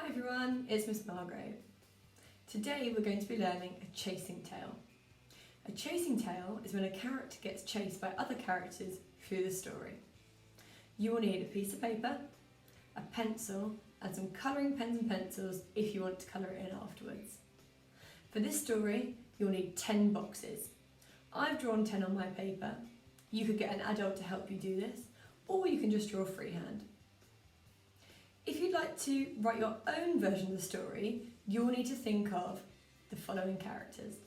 Hi everyone, it's Miss Margrave. Today we're going to be learning a chasing tale. A chasing tale is when a character gets chased by other characters through the story. You will need a piece of paper, a pencil and some colouring pens and pencils if you want to colour it in afterwards. For this story you'll need 10 boxes. I've drawn 10 on my paper. You could get an adult to help you do this, or you can just draw freehand. If you'd like to write your own version of the story, you'll need to think of the following characters.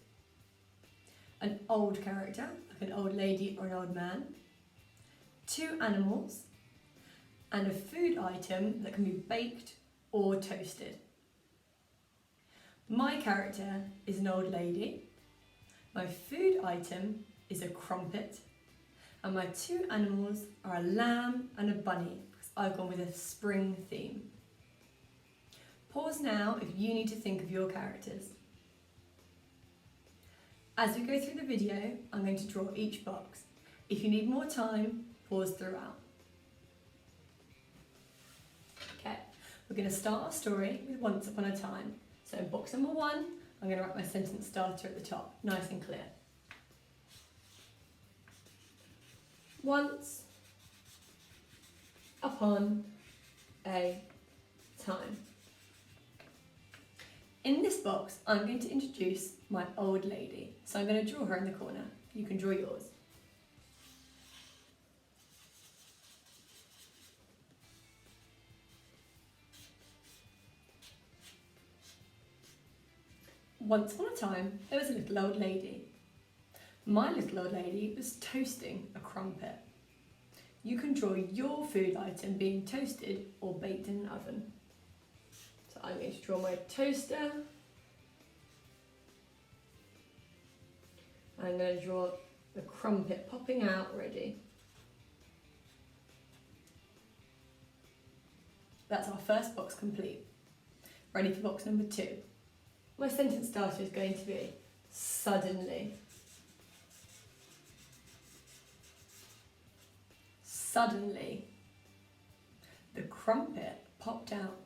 An old character, like an old lady or an old man, 2 animals, and a food item that can be baked or toasted. My character is an old lady, my food item is a crumpet, and my 2 animals are a lamb and a bunny. I've gone with a spring theme. Pause now if you need to think of your characters. As we go through the video, I'm going to draw each box. If you need more time, pause throughout. Okay, we're going to start our story with Once Upon a Time. So in box number 1, I'm going to write my sentence starter at the top, nice and clear. Once upon a time. In this box, I'm going to introduce my old lady. So I'm going to draw her in the corner. You can draw yours. Once upon a time, there was a little old lady. My little old lady was toasting a crumpet. You can draw your food item being toasted or baked in an oven. So I'm going to draw my toaster. I'm going to draw the crumpet popping out ready. That's our first box complete. Ready for box number 2. My sentence starter is going to be suddenly. Suddenly, the crumpet popped out.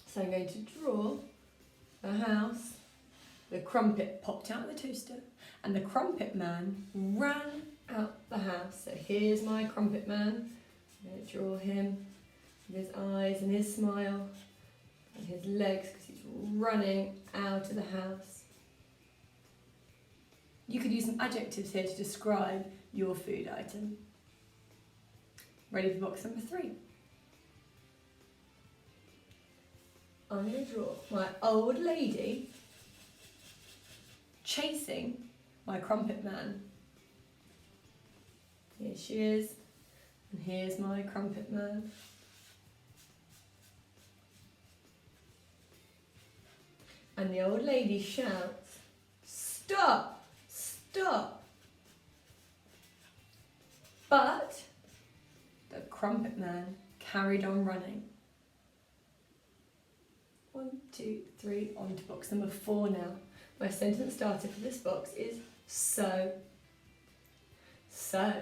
So I'm going to draw the house. The crumpet popped out of the toaster and the crumpet man ran out the house. So here's my crumpet man. I'm going to draw him with his eyes and his smile and his legs because he's running out of the house. You could use some adjectives here to describe your food item. Ready for box number 3. I'm going to draw my old lady chasing my crumpet man. Here she is, and here's my crumpet man. And the old lady shouts, "Stop! Stop!" But the crumpet man carried on running. 1, 2, 3, on to box number 4 now. My sentence starter for this box is so. So,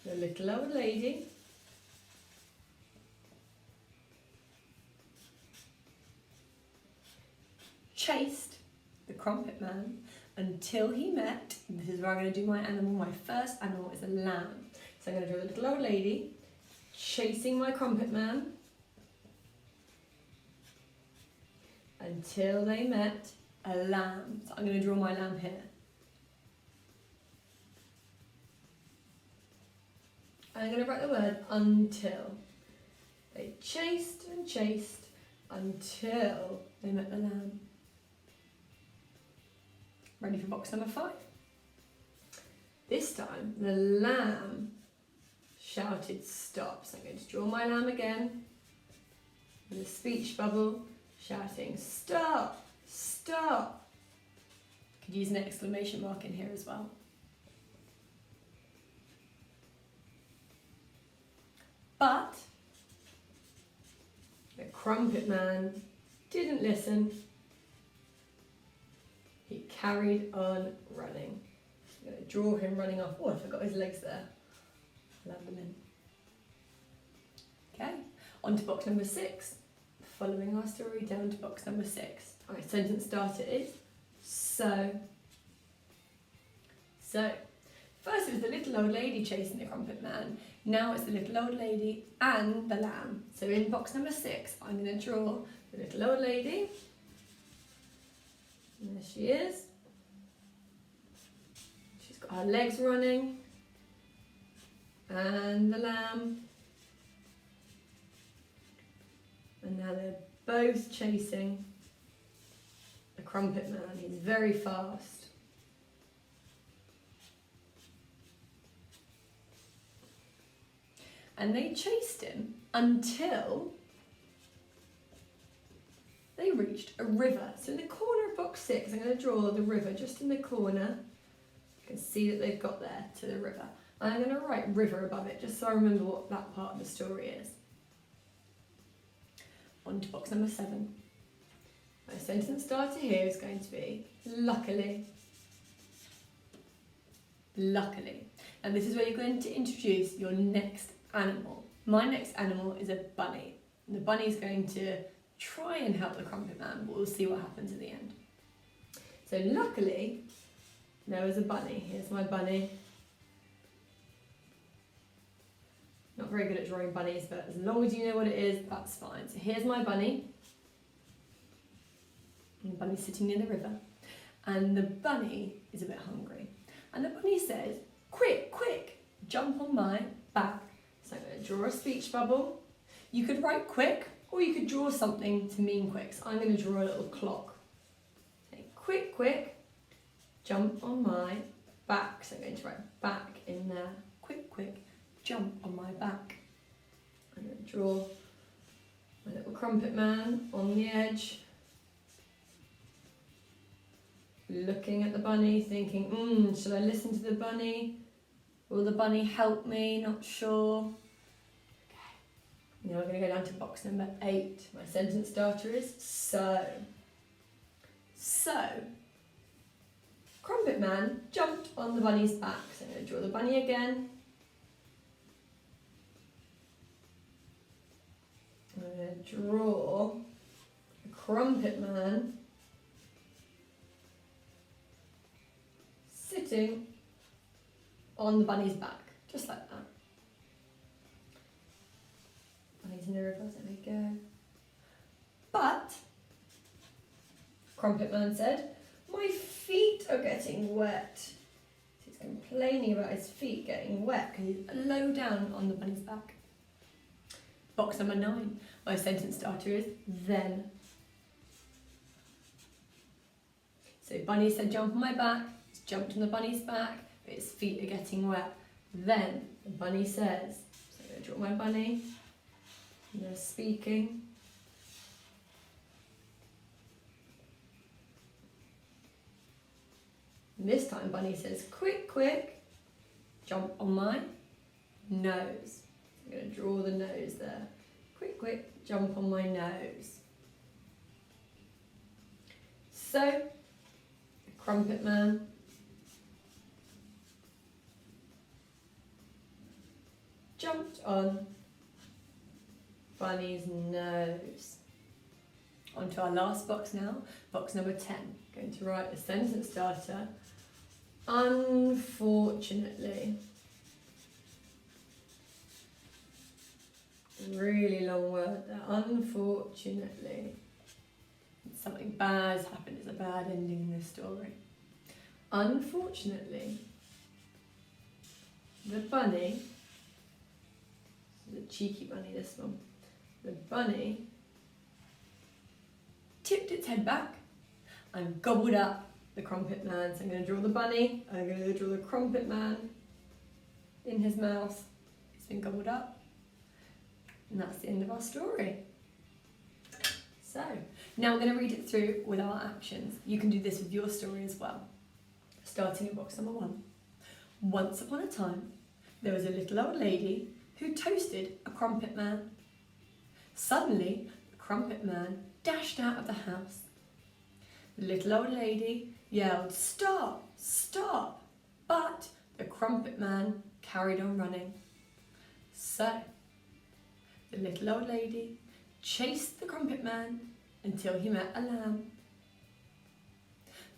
the little old lady chased the crumpet man until he met, this is where I'm going to do my animal, my first animal is a lamb. So I'm going to draw the little old lady chasing my crumpet man until they met a lamb. So I'm going to draw my lamb here. I'm going to write the word until. They chased and chased until they met the lamb. Ready for box number 5? This time the lamb shouted stop. So I'm going to draw my lamb again with a speech bubble shouting stop, stop. Could use an exclamation mark in here as well. But the crumpet man didn't listen. He carried on running. I'm going to draw him running off. Oh, I forgot his legs there. I'll add them in. Okay, on to box number 6. following our story down to box number 6. Our sentence starter is so. So, first it was the little old lady chasing the Crumpet Man. Now it's the little old lady and the lamb. So in box number 6, I'm going to draw the little old lady. And there she is. She's got her legs running. And the lamb. And now they're both chasing the Crumpet Man. He's very fast. And they chased him until they reached a river. So in the corner of box 6, I'm going to draw the river just in the corner. You can see that they've got there to the river. And I'm going to write river above it, just so I remember what that part of the story is. On to box number 7. My sentence starter here is going to be luckily. Luckily. And this is where you're going to introduce your next animal. My next animal is a bunny. And the bunny is going to try and help the Crumpet Man, but we'll see what happens in the end. So luckily, there was a bunny. Here's my bunny. Not very good at drawing bunnies, but as long as you know what it is, that's fine. So here's my bunny. And the bunny's sitting near the river. And the bunny is a bit hungry. And the bunny says, quick, quick, jump on my back. So I'm going to draw a speech bubble. You could write quick, or you could draw something to mean quick. So I'm going to draw a little clock. Say, quick, quick, jump on my back. So I'm going to write back in there. Quick, quick, jump on my back. I'm going to draw my little Crumpet Man on the edge. Looking at the bunny, thinking, should I listen to the bunny? Will the bunny help me? Not sure. Okay. Now we're going to go down to box number 8. My sentence starter is so. So, Crumpet Man jumped on the bunny's back. So I'm going to draw the bunny again. I'm going to draw a Crumpet Man sitting on the bunny's back, just like that. Bunny's in the river, there we go. But, Crumpet Man said, my feet are getting wet. He's complaining about his feet getting wet because he's low down on the bunny's back. Box number 9, my sentence starter is then. So Bunny said jump on my back, he's jumped on the bunny's back, but his feet are getting wet. Then the bunny says, so I'm going to draw my bunny, and they're speaking. And this time Bunny says, quick, quick, jump on my nose. I'm going to draw the nose there. Quick, quick, jump on my nose. So, the Crumpet Man jumped on Bunny's nose. On to our last box now, box number 10. Going to write a sentence starter. Unfortunately. Really long word there. Unfortunately. Something bad has happened. It's a bad ending in this story. Unfortunately, the bunny, the cheeky bunny this one, the bunny tipped its head back and gobbled up the Crumpet Man. So I'm going to draw the bunny, I'm going to draw the Crumpet Man in his mouth. It's been gobbled up. And that's the end of our story. So, now we're going to read it through with our actions. You can do this with your story as well. Starting at box number 1. Once upon a time, there was a little old lady who toasted a Crumpet Man. Suddenly, the Crumpet Man dashed out of the house. The little old lady yelled, "Stop! Stop!" But the Crumpet Man carried on running. So, the little old lady chased the Crumpet Man until he met a lamb.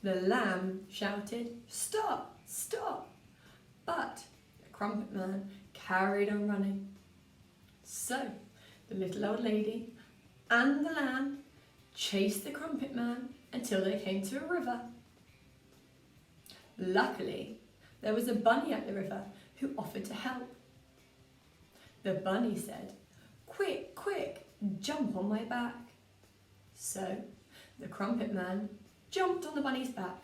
The lamb shouted, "Stop, stop!" But the Crumpet Man carried on running. So the little old lady and the lamb chased the Crumpet Man until they came to a river. Luckily, there was a bunny at the river who offered to help. The bunny said, "Quick, quick, jump on my back." So the Crumpet Man jumped on the bunny's back.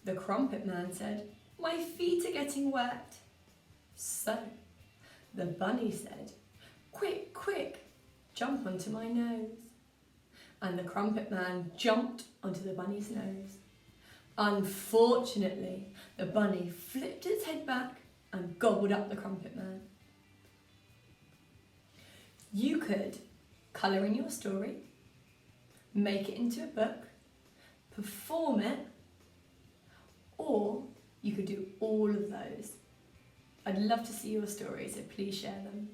The Crumpet Man said, "My feet are getting wet." So the bunny said, "Quick, quick, jump onto my nose." And the Crumpet Man jumped onto the bunny's nose. Unfortunately, the bunny flipped its head back and gobbled up the Crumpet Man. You could colour in your story, make it into a book, perform it, or you could do all of those. I'd love to see your stories, so please share them.